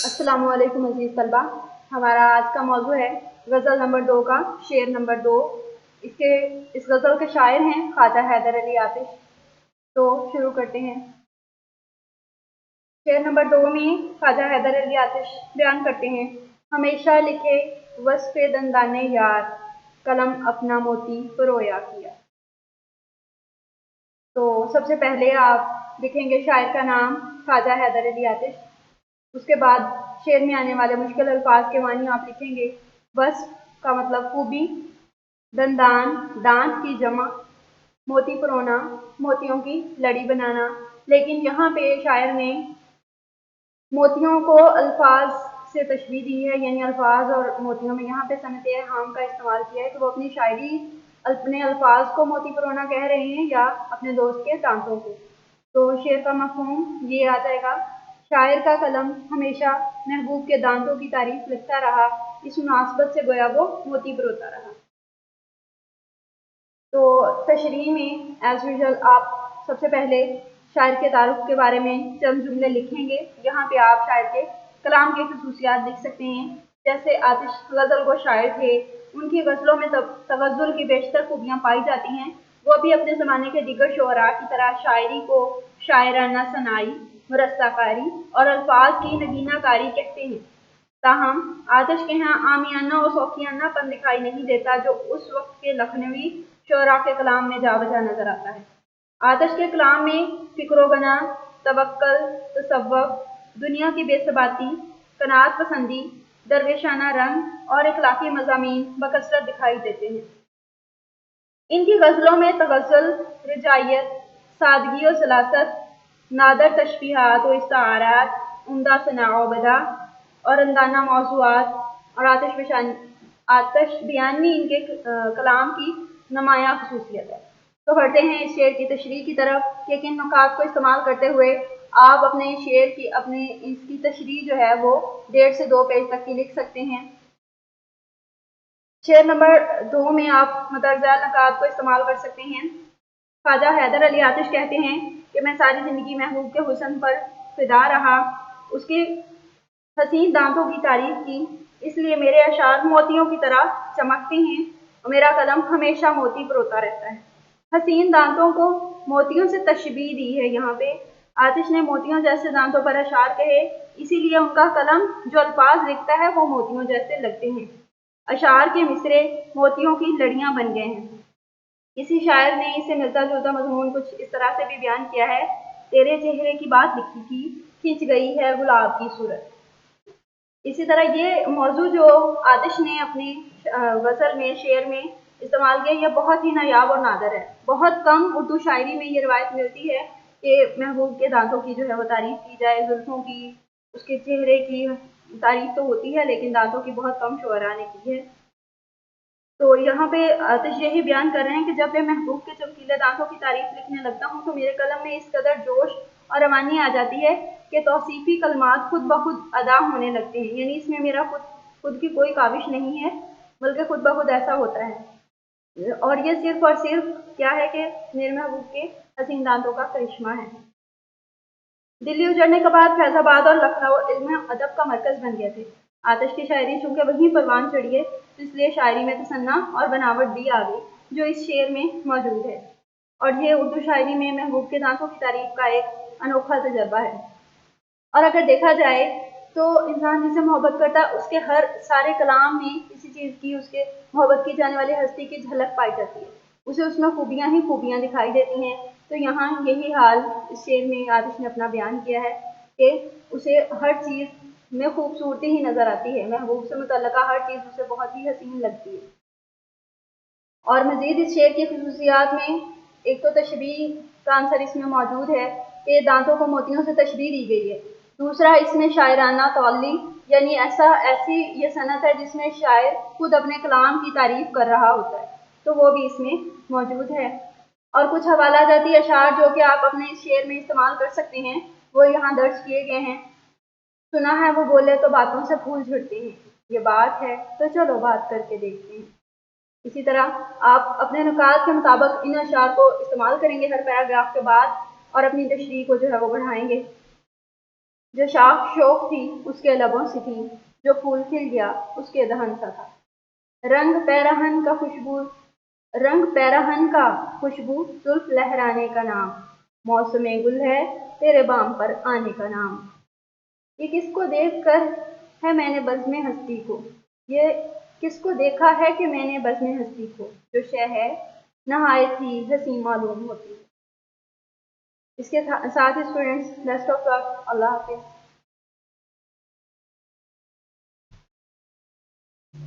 अस्सलाम वालेकुम अजीज़ तलबा। हमारा आज का मौजू है गज़ल नंबर 2 का शेर नंबर 2। इस गज़ल के शायर हैं ख्वाजा हैदर अली आतिश। तो शुरू करते हैं। शेर नंबर 2 में ख्वाजा हैदर अली आतिश बयान करते हैं, हमेशा लिखे वस्फ़े दंदाने यार, कलम अपना मोती परोया किया। तो सबसे पहले आप लिखेंगे शायर का नाम ख्वाजा हैदर अली आतिश। उसके बाद शेर में आने वाले मुश्किल अल्फाज के मानी आप लिखेंगे। वस्फ का मतलब खूबी, दंदान दांत की जमा, मोती परोना मोतियों की लड़ी बनाना। लेकिन यहाँ पे शायर ने मोतियों को अल्फाज से तशबीह दी है, यानी अल्फाज और मोतियों में यहाँ पे सनते हाम का इस्तेमाल किया है। तो वो अपनी शायरी अपने अल्फाज को मोती परोना कह रहे हैं या अपने दोस्त के दांतों को। तो शेर का मफ़हूम ये आ जाएगा, शायर का कलम हमेशा महबूब के दांतों की तारीफ लिखता रहा, इस मुनासबत से गोया वो मोती परोता रहा। तो तशरीह में एज़ यूजुअल आप सबसे पहले शायर के तारुफ के बारे में चंद जुमले लिखेंगे। यहाँ पे आप शायर के कलाम की खसूसियात लिख सकते हैं। जैसे आतिश गज़ल को शायर थे, उनकी गज़लों में तगज़्ज़ुल की बेशतर खूबियाँ पाई जाती हैं। वो भी अपने ज़माने के दीगर शुअरा की तरह शायरी को शायराना सनाई, मुरस्साकारी और अल्फाज की नगीनाकारी कहते हैं। ताहम आतिश के यहाँ आमियाना और शौकियानापन दिखाई नहीं देता, जो उस वक्त के लखनवी शुअरा के कलाम में जा बजा नजर आता है। आतिश के कलाम में फिक्र गना, तवक्कल, तसव्वुफ, दुनिया की बेसबाती, कनात पसंदी, दरवेशाना रंग और इखलाकी मज़ामीन बकसरत दिखाई देते हैं। इनकी गज़लों में तगज़्ज़ुल, रिजायत, सादगी और सलासत, नादर तशबीहात और इस्तारात, उम्दा सनाअ बदा और अंदाना मौज़ूआत और आतिश बयानी इनके कलाम की नुमायाँ ख़ुसूसियत है। तो बढ़ते हैं इस शेर की तशरीह की तरफ कि किन नुकात को इस्तेमाल करते हुए आप अपने शेर की इसकी तशरीह जो है वो 1.5 से 2 पेज तक की लिख सकते हैं। शेर नंबर 2 में आप मतरज़ा नकात को इस्तेमाल कर सकते हैं। ख्वाजा हैदर अली आतिश कहते हैं कि मैं सारी ज़िंदगी महबूब के हुस्न पर फ़िदा रहा, उसके हसीन दांतों की तारीफ की, इसलिए मेरे अशार मोतियों की तरह चमकते हैं और मेरा कलम हमेशा मोती परोता रहता है। हसीन दांतों को मोतियों से तशबीह दी है। यहाँ पे आतिश ने मोतियों जैसे दांतों पर अशार कहे, इसीलिए उनका कलम जो अल्फाज लिखता है वो मोतियों जैसे लगते हैं। अशार के मिसरे मोतियों की लड़ियाँ बन गए हैं। किसी शायर ने इसे मिलता जुलता मजमून कुछ इस तरह से भी बयान किया है, तेरे चेहरे की बात लिखी थी, खिंच गई है गुलाब की सूरत। इसी तरह ये मौजू जो आतिश ने अपनी गज़ल में शेर में इस्तेमाल किया, यह बहुत ही नायाब और नादर है। बहुत कम उर्दू शायरी में ये रिवायत मिलती है कि महबूब के दांतों की जो है वो तारीफ़ की जाए, जुल्फ़ों की, उसके चेहरे की तारीफ़ तो होती है लेकिन दांतों की बहुत कम शुअरा ने की है। तो यहाँ पे आतिश यही बयान कर रहे हैं कि जब मैं महबूब के चमकीले दांतों की तारीफ लिखने लगता हूँ तो मेरे कलम में इस कदर जोश और रवानी आ जाती है कि तौसीफ़ी कलमात खुद ब खुद अदा होने लगते हैं। यानी इसमें मेरा खुद की कोई काविश नहीं है, बल्कि खुद ब खुद ऐसा होता है। और ये सिर्फ और सिर्फ क्या है कि मेरे महबूब के हसीन दांतों का करिश्मा है। दिल्ली उजड़ने के बाद फैज़ाबाद और लखनऊ इल्म अदब का मरकज़ बन गए थे। आतिश की शायरी चूँकि वहीं परवान चढ़ी है, तो इसलिए शायरी में तसन्ना और बनावट भी आ गई, जो इस शेर में मौजूद है। और ये उर्दू शायरी में महबूब के दांतों की तारीफ का एक अनोखा तजर्बा है। और अगर देखा जाए तो इंसान जिससे मोहब्बत करता है उसके हर सारे कलाम में किसी चीज़ की, उसके मोहब्बत की जाने वाली हस्ती की झलक पाई जाती है। उसे उसमें खूबियाँ ही खूबियाँ दिखाई देती हैं। तो यहाँ यही हाल इस शेर में आतिश ने अपना बयान किया है कि उसे हर चीज़ में खूबसूरती ही नज़र आती है, महबूब से मुतल्लका हर चीज़ उसे बहुत ही हसीन लगती है। और मज़ीद इस शेर की खसूसियात में एक तो तशबीह का आंसर इसमें मौजूद है कि दांतों को मोतियों से तशबीह दी गई है। दूसरा, इसमें शायराना तौली, यानी ऐसी ये सनत है जिसमें शायर खुद अपने कलाम की तारीफ कर रहा होता है, तो वो भी इसमें मौजूद है। और कुछ हवाला जाती अशार जो कि आप अपने इस शेर में इस्तेमाल कर सकते हैं, वो यहाँ दर्ज किए गए हैं। सुना है वो बोले तो बातों से फूल झड़ते हैं, ये बात है तो चलो बात करके देखते हैं। इसी तरह आप अपने नुकात के मुताबिक इन अशार को इस्तेमाल करेंगे हर पैराग्राफ के बाद और अपनी तशरीह को जो है वो बढ़ाएंगे। جو شاخ شوق تھی اس کے لبوں سے تھی، جو پھول کھل گیا اس کے دہن سا تھا۔ رنگ پیرہن کا خوشبو زلف لہرانے کا نام، موسم گل ہے تیرے بام پر آنے کا نام۔ یہ کس کو دیکھ کر ہے میں نے بزم ہستی کو، یہ کس کو دیکھا ہے کہ میں نے بزم ہستی کو، جو شے ہے نہایت ہی حسین معلوم ہوتی ہے۔ اس کے ساتھ ہی اسٹوڈینٹس بیسٹ آف لک، اللہ حافظ۔